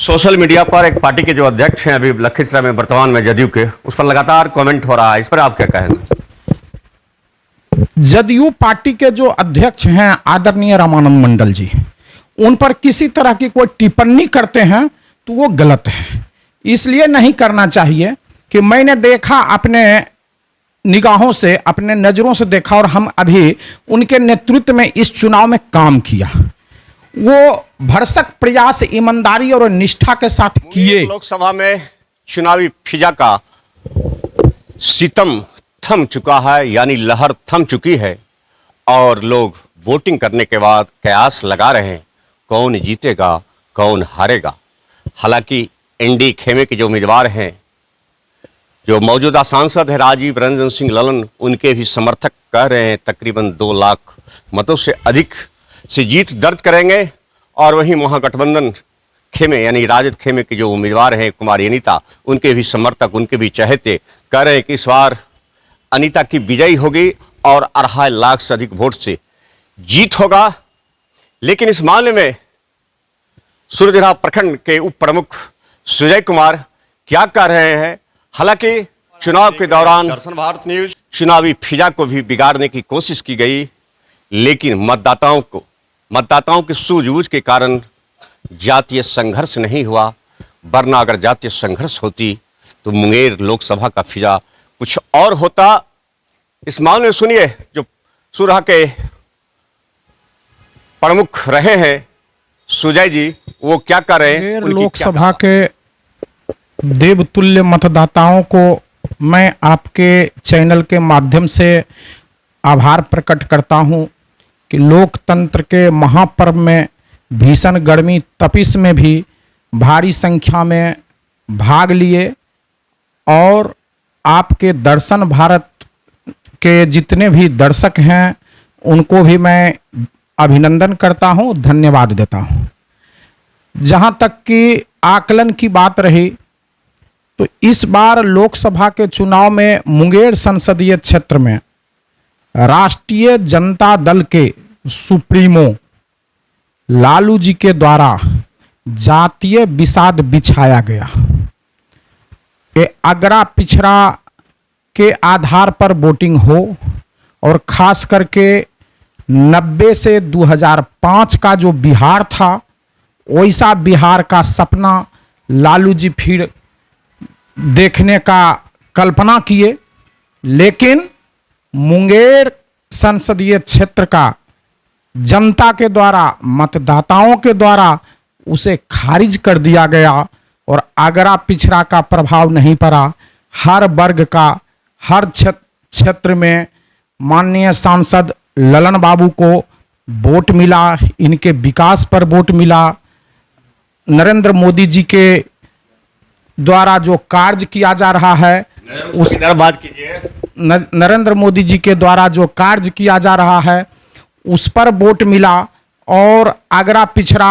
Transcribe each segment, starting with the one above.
Social media पर एक party के जो अध्यक्ष हैं अभी लखीसराय में वर्तमान में जदयू के, उस पर लगातार कमेंट हो रहा है, इस पर आप क्या कहेंगे? जदयू पार्टी के जो अध्यक्ष हैं आदरणीय रामानंद मंडल जी, उन पर किसी तरह की कोई टिप्पणी करते हैं तो वो गलत है। इसलिए नहीं करना चाहिए कि मैंने देखा, अपने निगाहों से, अपने नज़रों से देखा, और हम अभी उनके नेतृत्व में इस चुनाव में काम किया। वो भरसक प्रयास, ईमानदारी और निष्ठा के साथ किए। लोकसभा में चुनावी फिजा का सितम थम चुका है, यानी लहर थम चुकी है, और लोग वोटिंग करने के बाद कयास लगा रहे हैं कौन जीतेगा कौन हारेगा। हालांकि एनडी खेमे के जो उम्मीदवार हैं, जो मौजूदा सांसद है राजीव रंजन सिंह ललन, उनके भी समर्थक कह रहे हैं तकरीबन 2 लाख मतों से अधिक से जीत दर्ज करेंगे। और वहीं महागठबंधन खेमे यानी राजद खेमे के जो उम्मीदवार हैं कुमारी अनीता, उनके भी समर्थक, उनके भी चहेते कह रहे हैं कि इस बार अनीता की विजयी होगी और 2.5 लाख से अधिक वोट से जीत होगा। लेकिन इस मामले में सूर्यधरा प्रखंड के उप प्रमुख सुजय कुमार क्या कह रहे हैं? हालांकि चुनाव के दौरान दर्शन भारत न्यूज चुनावी फिजा को भी बिगाड़ने की कोशिश की गई, लेकिन मतदाताओं की सूझबूझ के कारण जातीय संघर्ष नहीं हुआ, वरना अगर जातीय संघर्ष होती तो मुंगेर लोकसभा का फिजा कुछ और होता। इस मामले में सुनिए जो सूरहा के प्रमुख रहे हैं सुजय जी, वो क्या कर रहे हैं। लोकसभा के देवतुल्य मतदाताओं को मैं आपके चैनल के माध्यम से आभार प्रकट करता हूं कि लोकतंत्र के महापर्व में भीषण गर्मी तपिश में भी भारी संख्या में भाग लिए, और आपके दर्शन भारत के जितने भी दर्शक हैं उनको भी मैं अभिनंदन करता हूं, धन्यवाद देता हूं। जहां तक कि आकलन की बात रही, तो इस बार लोकसभा के चुनाव में मुंगेर संसदीय क्षेत्र में राष्ट्रीय जनता दल के सुप्रीमो लालू जी के द्वारा जातीय विषाद बिछाया गया। ये अगरा पिछड़ा के आधार पर वोटिंग हो, और खास करके 90 से 2005 का जो बिहार था, वैसा बिहार का सपना लालू जी फिर देखने का कल्पना किए। लेकिन मुंगेर संसदीय क्षेत्र का जनता के द्वारा, मतदाताओं के द्वारा उसे खारिज कर दिया गया, और आगरा पिछड़ा का प्रभाव नहीं पड़ा। हर वर्ग का, हर क्षेत्र में माननीय सांसद ललन बाबू को वोट मिला, इनके विकास पर वोट मिला। नरेंद्र मोदी जी के द्वारा जो कार्य किया जा रहा है, उस बात कीजिए, नरेंद्र मोदी जी के द्वारा जो कार्य किया जा रहा है उस पर वोट मिला। और आगरा पिछड़ा,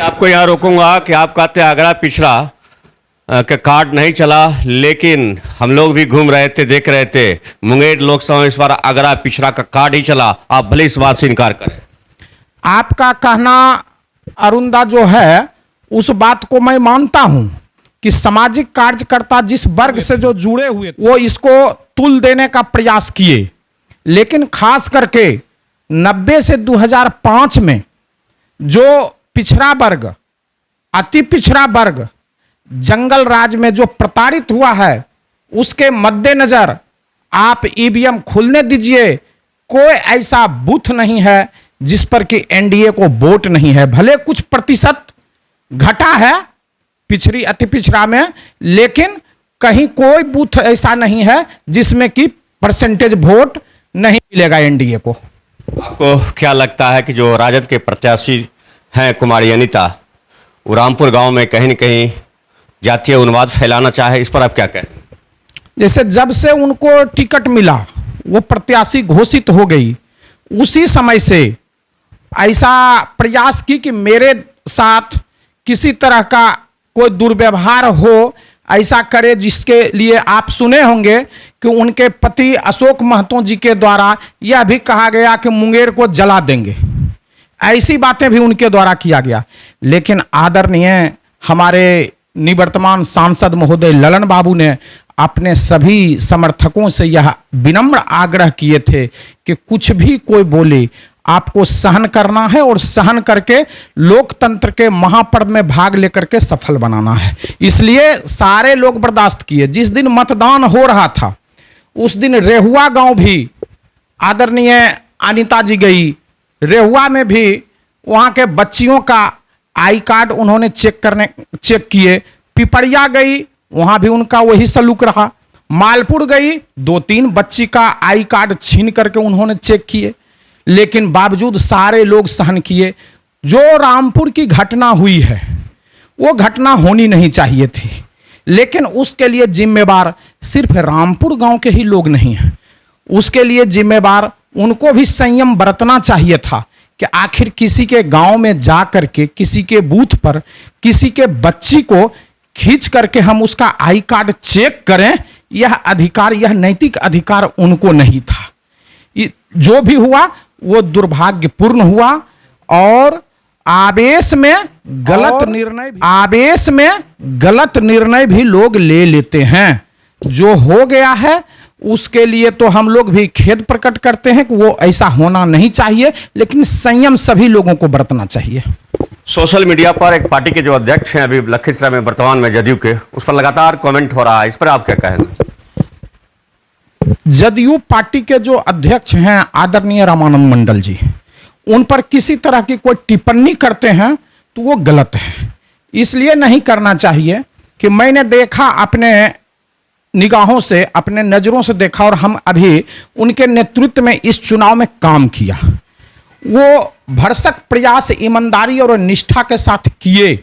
आपको यहाँ रोकूंगा कि आप कहते हैं आगरा पिछड़ा के कार्ड नहीं चला, लेकिन हम लोग भी घूम रहे थे, देख रहे थे मुंगेर लोकसभा में इस बार आगरा पिछड़ा का कार्ड ही चला। आप भले इस बात से इनकार करें। आपका कहना अरुंदा जो है, उस बात को मैं मानता हूं कि सामाजिक कार्यकर्ता जिस वर्ग से जो जुड़े हुए वो इसको तुल देने का प्रयास किए। लेकिन खास करके 90 से 2005 में जो पिछड़ा वर्ग, अति पिछड़ा वर्ग जंगल राज में जो प्रताड़ित हुआ है, उसके मद्देनजर आप ईवीएम खुलने दीजिए। कोई ऐसा बूथ नहीं है जिस पर कि एनडीए को वोट नहीं है। भले कुछ प्रतिशत घटा है पिछड़ी अति पिछड़ा में, लेकिन कहीं कोई बूथ ऐसा नहीं है जिसमें कि परसेंटेज वोट नहीं मिलेगा एनडीए को। आपको क्या लगता है कि जो राजद के प्रत्याशी हैं कुमारी अनीता, वो रामपुर गांव में कहीं न कहीं जातीय उन्माद फैलाना चाहे, इस पर आप क्या कहें? जैसे जब से उनको टिकट मिला, वो प्रत्याशी घोषित हो गई, उसी समय से ऐसा प्रयास की कि मेरे साथ किसी तरह का कोई दुर्व्यवहार हो, ऐसा करे। जिसके लिए आप सुने होंगे कि उनके पति अशोक महतो जी के द्वारा यह भी कहा गया कि मुंगेर को जला देंगे। ऐसी बातें भी उनके द्वारा किया गया। लेकिन आदरणीय हमारे निवर्तमान सांसद महोदय ललन बाबू ने अपने सभी समर्थकों से यह विनम्र आग्रह किए थे कि कुछ भी कोई बोले आपको सहन करना है और सहन करके लोकतंत्र के महापर्व में भाग लेकर के सफल बनाना है। इसलिए सारे लोग बर्दाश्त किए। जिस दिन मतदान हो रहा था उस दिन रेहुआ गांव भी आदरणीय अनिता जी गई, रेहुआ में भी वहां के बच्चियों का आई कार्ड उन्होंने चेक किए। पिपरिया गई, वहां भी उनका वही सलूक रहा। मालपुर गई, 2-3 बच्ची का आई कार्ड छीन करके उन्होंने चेक किए, लेकिन बावजूद सारे लोग सहन किए। जो रामपुर की घटना हुई है वो घटना होनी नहीं चाहिए थी, लेकिन उसके लिए जिम्मेवार सिर्फ रामपुर गांव के ही लोग नहीं हैं। उसके लिए जिम्मेवार उनको भी संयम बरतना चाहिए था कि आखिर किसी के गांव में जा करके किसी के बूथ पर किसी के बच्ची को खींच करके हम उसका आई कार्ड चेक करें, यह अधिकार, यह नैतिक अधिकार उनको नहीं था। जो भी हुआ वो दुर्भाग्यपूर्ण हुआ और आवेश में गलत निर्णय भी लोग ले लेते हैं। जो हो गया है उसके लिए तो हम लोग भी खेद प्रकट करते हैं कि वो ऐसा होना नहीं चाहिए, लेकिन संयम सभी लोगों को बरतना चाहिए। सोशल मीडिया पर एक पार्टी के जो अध्यक्ष हैं अभी लखीसराय में वर्तमान में जदयू के, उस पर लगातार कमेंट हो रहा है, इस पर आप क्या कहेंगे? जदयू पार्टी के जो अध्यक्ष हैं आदरणीय रामानंद मंडल जी, उन पर किसी तरह की कोई टिप्पणी करते हैं तो वो गलत है। इसलिए नहीं करना चाहिए कि मैंने देखा, अपने निगाहों से, अपने नजरों से देखा, और हम अभी उनके नेतृत्व में इस चुनाव में काम किया। वो भरसक प्रयास, ईमानदारी और निष्ठा के साथ किए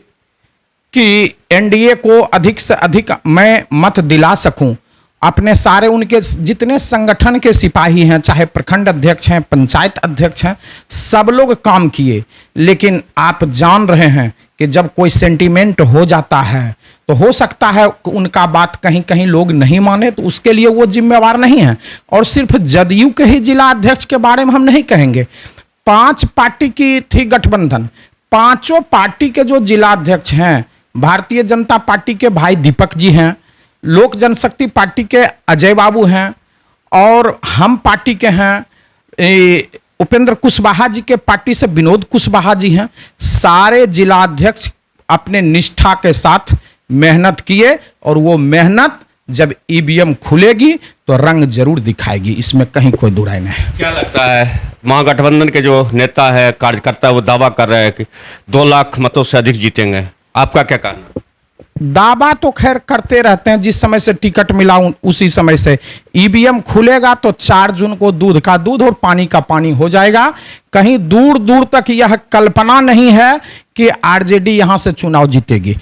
कि एनडीए को अधिक से अधिक मैं मत दिला सकूं। अपने सारे उनके जितने संगठन के सिपाही हैं, चाहे प्रखंड अध्यक्ष हैं, पंचायत अध्यक्ष हैं, सब लोग काम किए। लेकिन आप जान रहे हैं कि जब कोई सेंटीमेंट हो जाता है तो हो सकता है कि उनका बात कहीं कहीं लोग नहीं माने, तो उसके लिए वो जिम्मेवार नहीं है। और सिर्फ जदयू के ही जिला अध्यक्ष के बारे में हम नहीं कहेंगे। 5 पार्टी की थी गठबंधन, 5 पार्टी के जो जिला अध्यक्ष हैं, भारतीय जनता पार्टी के भाई दीपक जी हैं, लोक जनशक्ति पार्टी के अजय बाबू हैं, और हम पार्टी के हैं उपेंद्र कुशवाहा जी के पार्टी से विनोद कुशवाहा जी हैं। सारे जिला अध्यक्ष अपने निष्ठा के साथ मेहनत किए, और वो मेहनत जब ईवीएम खुलेगी तो रंग जरूर दिखाएगी, इसमें कहीं कोई दुराई नहीं है। क्या लगता है, महागठबंधन के जो नेता है, कार्यकर्ता, वो दावा कर रहे हैं कि 2 लाख मतों से अधिक जीतेंगे, आपका क्या कहना? दावा तो खैर करते रहते हैं, जिस समय से टिकट मिला उसी समय से। ईवीएम खुलेगा तो 4 जून को दूध का दूध और पानी का पानी हो जाएगा। कहीं दूर दूर तक यह कल्पना नहीं है कि आरजेडी यहां से चुनाव जीतेगी।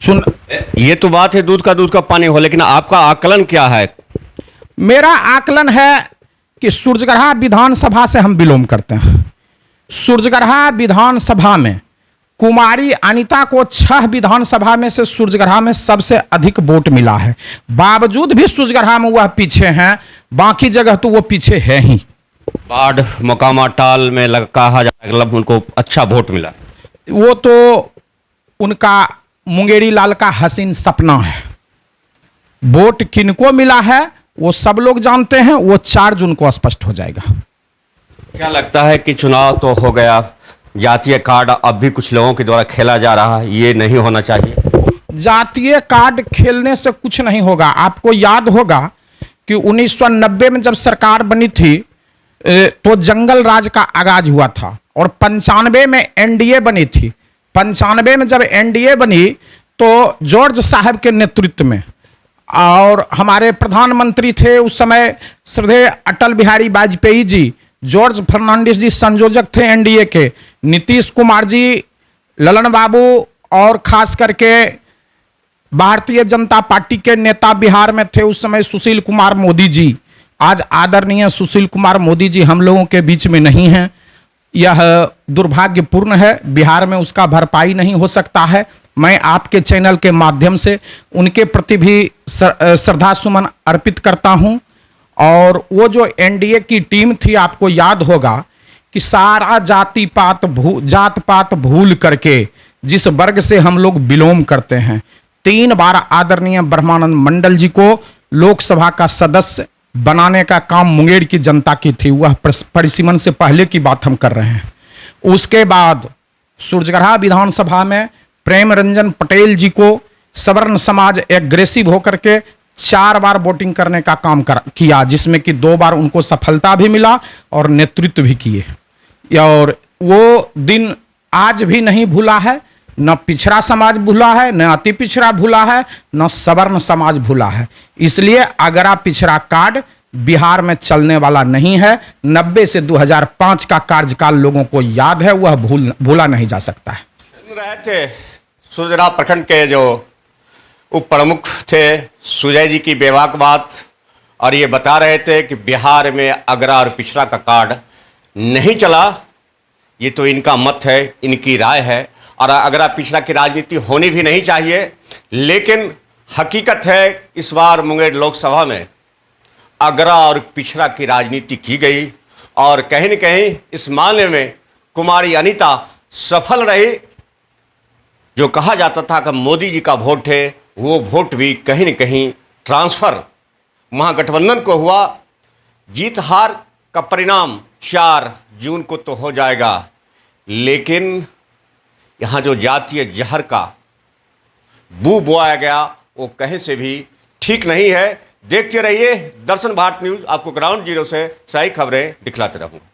ये तो बात है दूध का पानी हो, लेकिन आपका आकलन क्या है? मेरा आकलन है कि सूरजगढ़ा विधानसभा से हम बिलोंग करते हैं। सूरजगढ़ा विधानसभा में कुमारी अनिता को 6 विधानसभा में से सूरजगढ़ा में सबसे अधिक वोट मिला है। बावजूद भी सूरजगढ़ा में वह पीछे हैं, बाकी जगह तो वो पीछे है ही। बाढ़ मोकामा टाल में कहा जाए मतलब उनको अच्छा वोट मिला, वो तो उनका मुंगेरी लाल का हसीन सपना है। वोट किनको मिला है वो सब लोग जानते हैं, वो 4 जून को स्पष्ट हो जाएगा। क्या लगता है कि चुनाव तो हो गया, जातीय कार्ड अब भी कुछ लोगों के द्वारा खेला जा रहा है, ये नहीं होना चाहिए? जातीय कार्ड खेलने से कुछ नहीं होगा। आपको याद होगा कि 1990 में जब सरकार बनी थी तो जंगल राज का आगाज हुआ था, और 95 में एनडीए बनी थी। 95 में जब एनडीए बनी तो जॉर्ज साहब के नेतृत्व में, और हमारे प्रधानमंत्री थे उस समय श्रद्धेय अटल बिहारी वाजपेयी जी, जॉर्ज फर्नांडिस जी संयोजक थे एनडीए के, नीतीश कुमार जी, ललन बाबू, और खास करके भारतीय जनता पार्टी के नेता बिहार में थे उस समय सुशील कुमार मोदी जी। आज आदरणीय सुशील कुमार मोदी जी हम लोगों के बीच में नहीं हैं, यह दुर्भाग्यपूर्ण है। बिहार में उसका भरपाई नहीं हो सकता है। मैं आपके चैनल के माध्यम से उनके प्रति भी श्रद्धा सुमन अर्पित करता हूं। और वो जो एनडीए की टीम थी, आपको याद होगा कि सारा जात पात भूल करके जिस वर्ग से हम लोग बिलोंग करते हैं। 3 बार आदरणीय ब्रह्मानंद मंडल जी को लोकसभा का सदस्य बनाने का काम मुंगेर की जनता की थी। वह परिसीमन से पहले की बात हम कर रहे हैं। उसके बाद सूरजगढ़ा विधानसभा में प्रेम रंजन पटेल जी को सवर्ण समाज एग्रेसिव होकर के 4 बार वोटिंग करने का काम किया, जिसमें कि 2 बार उनको सफलता भी मिला और नेतृत्व भी किए। और वो दिन आज भी नहीं भूला है, न पिछड़ा समाज भूला है, न अति पिछड़ा भूला है, न सवर्ण समाज भूला है। इसलिए अगरा पिछड़ा कार्ड बिहार में चलने वाला नहीं है। 90 से 2005 का कार्यकाल लोगों को याद है, वह भूला नहीं जा सकता है। रहे थे सूरजगढ़ा प्रखंड के जो उप प्रमुख थे सुजय जी की बेबाक बात, और ये बता रहे थे कि बिहार में अगरा और पिछड़ा का कार्ड नहीं चला। ये तो इनका मत है, इनकी राय है, और अगरा पिछड़ा की राजनीति होनी भी नहीं चाहिए। लेकिन हकीकत है इस बार मुंगेर लोकसभा में अगरा और पिछड़ा की राजनीति की गई, और कहीं न कहीं इस मामले में कुमारी अनीता सफल रही। जो कहा जाता था कि मोदी जी का वोट है, वो वोट भी कहीं न कहीं ट्रांसफर महागठबंधन को हुआ। जीत हार का परिणाम 4 जून को तो हो जाएगा, लेकिन यहाँ जो जातीय जहर का बू बोया गया वो कहीं से भी ठीक नहीं है। देखते रहिए दर्शन भारत न्यूज़, आपको ग्राउंड जीरो से सही खबरें दिखलाते रहूँगा।